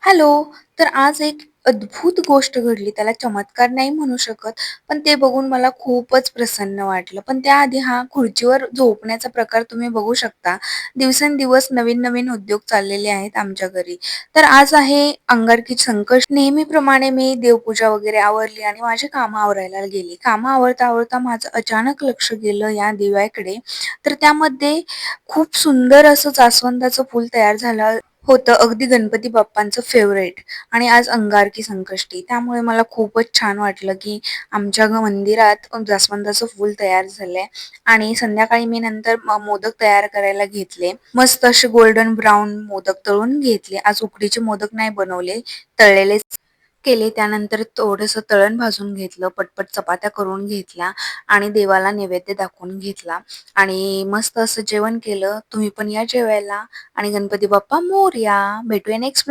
Hello. तर आज एक अद्भुत गोष्ट घडली. त्याला चमत्कार नाही म्हणू शकत, पण ते बघून मला खूपच प्रसन्न वाटलं. पण त्याआधी हा खुर्चीवर झोपण्याचा प्रकार तुम्ही बघू शकता. दिवसेंदिवस नवीन-नवीन उद्योग चाललेले आहेत आमच्या घरी. तर आज आहे अंगारकी संकष्टी. नेहमीप्रमाणे मी देवपूजा वगैरे आवरली आणि माझी कामं आवरायला गेली. कामं आवरता-आवरता माझं अचानक लक्ष गेलं या दिव्याकडे. तर त्यामध्ये खूप सुंदर असं जास्वंदाचं फूल तयार झालं होतं, अगदी गणपती बाप्पांचं फेव्हरेट. आणि आज अंगारकी संकष्टी. त्यामुळे मला खूपच छान वाटलं, की आमच्या मंदिरात जास्वंदाचं फूल तयार झालंय. आणि संध्याकाळी मी नंतर मोदक तयार करायला घेतले. मस्त असे गोल्डन ब्राउन मोदक तळून घेतले. आज उकडीचे मोदक नाही बनवले, तळलेलेच केले. त्यानंतर थोडंसं तळण भाजून घेतलं, पटपट चपात्या करून घेतल्या आणि देवाला नैवेद्य दाखवून घेतला आणि मस्त असं जेवण केलं. तुम्ही पण या जेवायला आणि गणपती बाप्पा मोरया. भेटूया नेक्स्ट